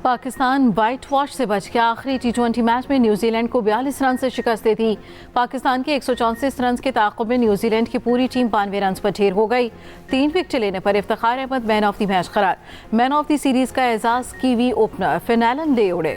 Pakistan white wash से बच के आखिरी T20 मैच में न्यूजीलैंड को 42 रन से शिकस्त दे दी। पाकिस्तान के 134 रन के ताक़ुब में न्यूजीलैंड की पूरी टीम 92 रन पर ढेर हो गई। 3 विकेट लेने पर Iftikhar Ahmed man of the match करार। मैन ऑफ द सीरीज का एजाज कीवी ओपनर फिनैलन ले उड़े।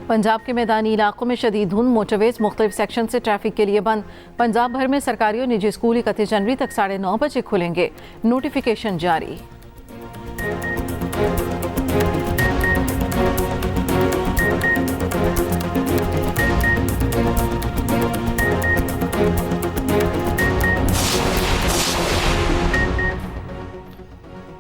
पंजाब के मैदानी इलाकों में शदीद धुंध, मोटरवेज मुख्तलिफ सेक्शन से ट्रैफिक के लिए बंद। पंजाब भर में सरकारी और निजी स्कूल 31 जनवरी तक 9:30 बजे खुलेंगे। नोटिफिकेशन जारी।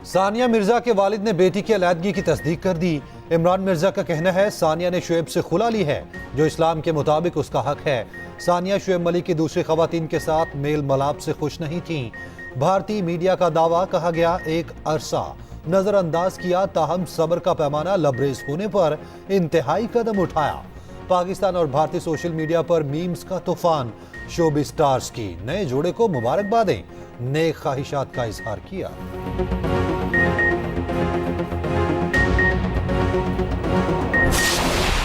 सानिया मिर्जा के वालिद ने बेटी की अलहदगी की तस्दीक कर दी। इमरान मिर्जा का कहना है सानिया ने शुएब से खुला ली है, जो इस्लाम के मुताबिक उसका हक है। सानिया शुएब मलिक की दूसरी खवातीन के साथ मेल मलाप से खुश नहीं थीं। भारतीय मीडिया का दावा, कहा गया एक अरसा नजरअंदाज किया, ताहम सब्र का पैमाना लबरेज होने पर इंतहाई कदम उठाया। पाकिस्तान और भारतीय सोशल मीडिया पर मीम्स का तूफान। शोबिज़ स्टार्स की नए जोड़े को मुबारकबादें, नेक ख्वाहिशात का इजहार किया।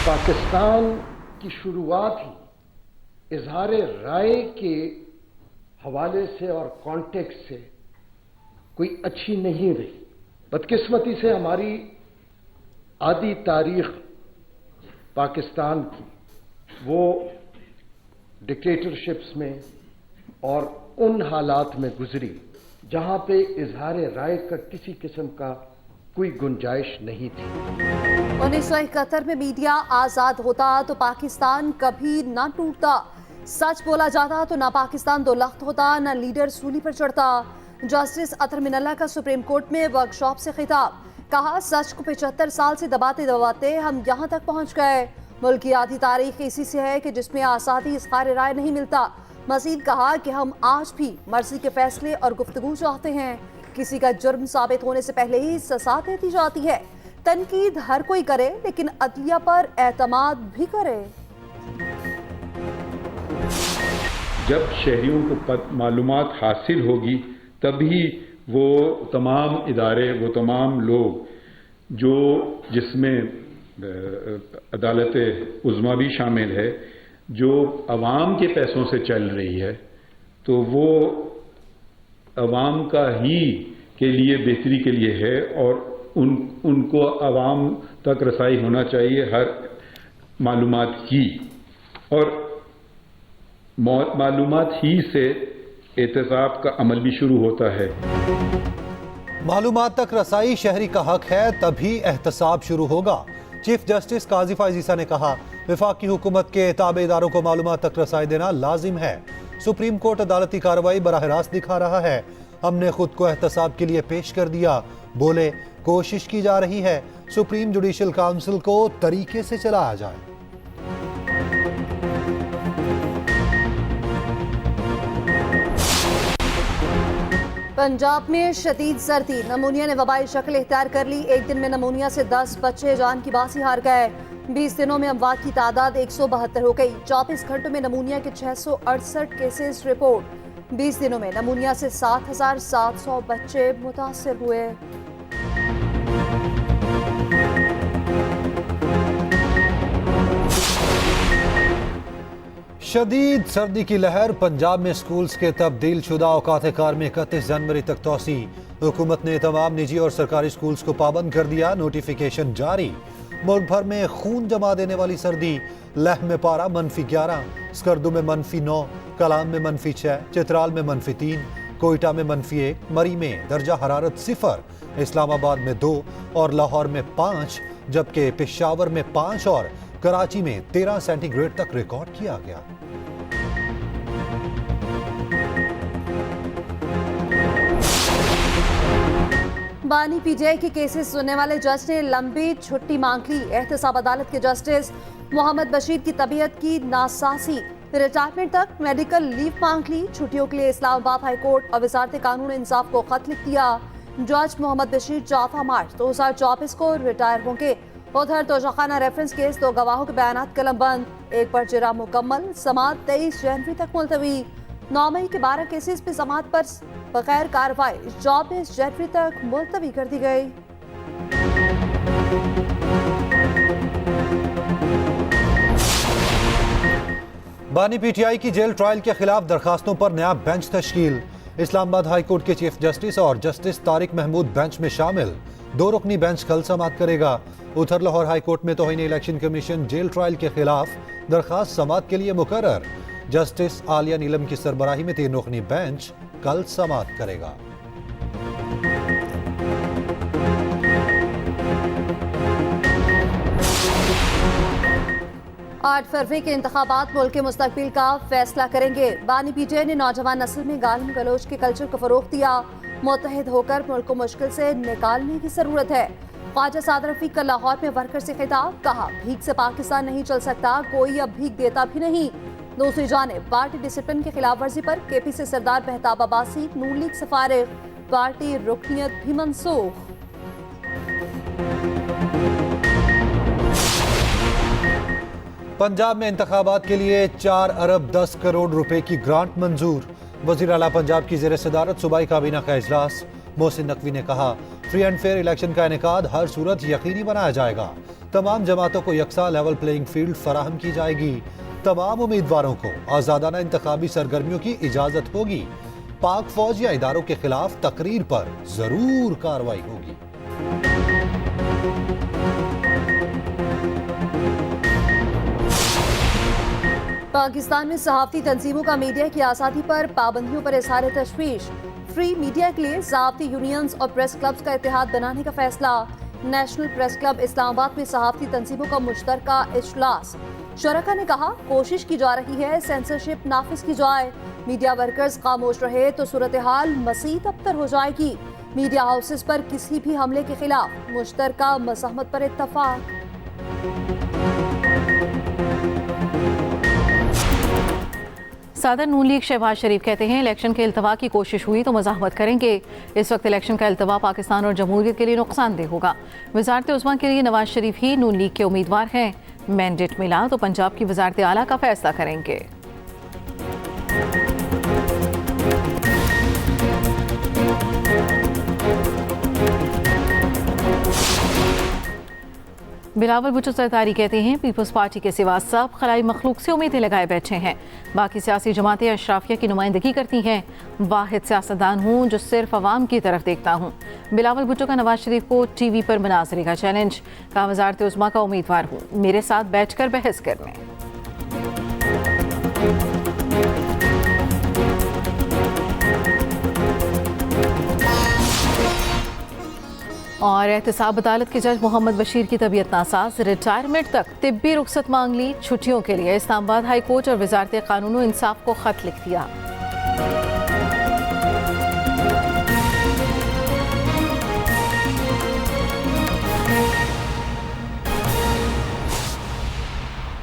पाकिस्तान की शुरुआत ही इजहार राय के हवाले से और कॉन्टेक्स्ट से कोई अच्छी नहीं रही। बदकिस्मती से हमारी आधी तारीख पाकिस्तान की वो डिक्टेटरशिप्स में और उन हालात में गुजरी जहां पे इजहार राय का किसी किस्म का कोई गुंजाइश नहीं थी। 1971 में मीडिया आजाद होता तो पाकिस्तान कभी ना टूटता। सच बोला जाता तो ना पाकिस्तान दो लख्त होता, ना लीडर सूली पर चढ़ता। जस्टिस अतर मिनल्ला का सुप्रीम कोर्ट में वर्कशॉप से खिताब, कहा सच को 75 साल से दबाते दबाते हम यहाँ तक पहुँच गए। मुल्क की आधी तारीख इसी से है कि जिसमें आज़ादी इज़हार राय नहीं मिलता। मजीद कहा कि हम आज भी मर्जी के फैसले और गुफ्तगू चाहते हैं। किसी का जुर्म साबित होने से पहले ही सजा दे दी जाती है। तनकीद हर कोई करे, लेकिन अदलिया पर एतमाद भी करे। जब शहरियों को मालूमात हासिल होगी तभी वो तमाम इदारे, वो तमाम लोग जो जिसमें अदालत उज़्मा भी शामिल है, जो अवाम के पैसों से चल रही है, तो वो अवाम का ही के लिए बेहतरी के लिए है और उनको अवाम तक रसाई होना चाहिए हर मालूमात की, और मालूमात ही से एहतसाब का अमल भी शुरू होता है। मालूमात तक रसाई शहरी का हक है, तभी एहतसाब शुरू होगा। चीफ जस्टिस काजी फायज़ ईसा ने कहा, वफाकी हुकूमत के ताबे इदारों को मालूमात तक रसाई देना लाजिम है। सुप्रीम कोर्ट अदालती कार्रवाई बराह रास्त दिखा रहा है। हमने खुद को एहतसाब के लिए पेश कर दिया। बोले कोशिश की जा रही है सुप्रीम जुडिशल काउंसिल को तरीके से चलाया जाए। पंजाब में शदीद सर्दी, नमूनिया ने वबाई शक्ल इख्तियार कर ली। एक दिन में नमूनिया से 10 बच्चे जान की बाजी हार गए। 20 दिनों में अमवात की तादाद 172 हो गई। 24 घंटों में नमूनिया के 668 केसेस रिपोर्ट। 20 दिनों में नमूनिया से 7,700 बच्चे मुतासर हुए। शदीद सर्दी की लहर। पंजाब में स्कूल्स के तब्दील शुदा औकात कार में 31 जनवरी तक तोसी। हुकूमत ने तमाम निजी और सरकारी स्कूल्स को पाबंद कर दिया। नोटिफिकेशन जारी। मुल्क भर में खून जमा देने वाली सर्दी। लह में पारा -11, स्कर्दू में -9, कलाम में -6, चित्राल में -3, कोयटा में -1, मरी में दर्जा हरारत 0, इस्लामाबाद में 2 और लाहौर में 5, जबकि पेशावर में 5 और कराची में 13 सेंटीग्रेड तक रिकॉर्ड किया गया। बानी पीजीआई के केसेस सुनने वाले जज ने लंबी छुट्टी मांग ली। एहतसाब अदालत के जस्टिस मोहम्मद बशीर की तबीयत की नासासी, रिटायरमेंट तक मेडिकल लीव मांग ली। छुट्टियों के लिए इस्लामाबाद हाई कोर्ट और वजारत कानून इंसाफ को खत लिख दिया। जज मोहम्मद बशीर 4 मार्च 2024 को रिटायर होंगे। उधर तोशाखाना रेफरेंस केस 2 गवाहों के बयानात कलमबंद, एक पर्चेरा मुकम्मल, समाअत 23 जनवरी तक मुलतवी। 9 मई के 12 केसेस पे समाअत पर बगैर कार्रवाई 24 जनवरी तक मुलतवी कर दी गई। बानी पीटीआई की जेल ट्रायल के खिलाफ दरखास्तों पर नया बेंच तश्कील। इस्लामाबाद हाई कोर्ट के चीफ जस्टिस और जस्टिस तारिक महमूद बेंच में शामिल। 2 रुकनी बेंच कल समाअत करेगा। उधर लाहौर हाई कोर्ट में तौहीन इलेक्शन कमीशन जेल ट्रायल के खिलाफ दरखास्त समाअत के लिए मुकर्रर। जस्टिस आलिया नीलम की सरबराही में 3 रुकनी बेंच कल समाअत करेगा। 8 फरवरी के इंतखाबात मुल्क के मुस्तकबिल का फैसला करेंगे। बानी पीटीआई ने नौजवान नस्ल में गालिम गलोच के कल्चर को फरोग दिया। मुत्तहिद होकर मुल्क को मुश्किल से निकालने की जरूरत है। ख्वाजा सादर रफीक का लाहौर में वर्कर से खिताब, कहा भीख से पाकिस्तान नहीं चल सकता, कोई अब भीख देता भी नहीं। दूसरी जानिब पार्टी डिसिप्लिन की खिलाफ वर्जी पर केपी से सरदार मेहताब अब्बासी नून लीग से फारिग, पार्टी रुकनियत भी मंसूख। पंजाब में इंतखाबात के लिए 4 अरब 10 करोड़ रुपए की ग्रांट मंजूर। वज़ीर आला पंजाब की ज़ेर सदारत सूबाई काबीना का इजलास। मोहसिन नकवी ने कहा फ्री एंड फेयर इलेक्शन का इनेकाद हर सूरत यकीनी बनाया जाएगा। तमाम जमातों को यकसा लेवल प्लेइंग फील्ड फराहम की जाएगी। तमाम उम्मीदवारों को आज़ादाना इंतखाबी सरगर्मियों की इजाज़त होगी। पाक फौज या इदारों के खिलाफ तकरीर पर जरूर कार्रवाई होगी। पाकिस्तान में सहाफ़ती तंजीमों का मीडिया की आज़ादी पर पाबंदियों पर इज़हार तशवीश। फ्री मीडिया के लिए सहाफ़ती यूनियंस और प्रेस क्लब्स का इत्तेहाद बनाने का फैसला। नेशनल प्रेस क्लब इस्लामाबाद में सहाफ़ती तंजीमों का मुश्तरका इजलास। शरका ने कहा कोशिश की जा रही है सेंसरशिप नाफिज की जाए। मीडिया वर्कर्स खामोश रहे तो सूरत हाल मज़ीद अबतर हो जाएगी। मीडिया हाउसेस पर किसी भी हमले के खिलाफ मुश्तरका मज़ाहमत पर इत्तफाक। सदर नून लीग शहबाज शरीफ कहते हैं इलेक्शन के इल्तवा की कोशिश हुई तो मज़ाहमत करेंगे। इस वक्त इलेक्शन का इल्तवा पाकिस्तान और जमहूरियत के लिए नुकसानदेह होगा। वज़ारत उज़्मा के लिए नवाज शरीफ ही नून लीग के उम्मीदवार हैं। मैंडेट मिला तो पंजाब की वज़ारत आला का फैसला करेंगे। बिलावल भुट्टो सरदारी कहते हैं पीपल्स पार्टी के सिवा सब खलाई मखलूक से उम्मीदें लगाए बैठे हैं। बाकी सियासी जमातें अशराफिया की नुमाइंदगी करती हैं। वाहिद सियासतदान हूँ जो सिर्फ अवाम की तरफ देखता हूँ। बिलावल भुट्टो का नवाज शरीफ को टीवी पर मुनाज़रे का चैलेंज। कहा वज़ारत उज़्मा का उम्मीदवार हूँ, मेरे साथ बैठकर बहस करने। और एहतसाब अदालत के जज मोहम्मद बशीर की तबीयत नासाज, रिटायरमेंट तक तिब्बी रुखसत मांग ली। छुट्टियों के लिए इस्लामाबाद हाई कोर्ट और वज़ारत कानून व इंसाफ को खत लिख दिया।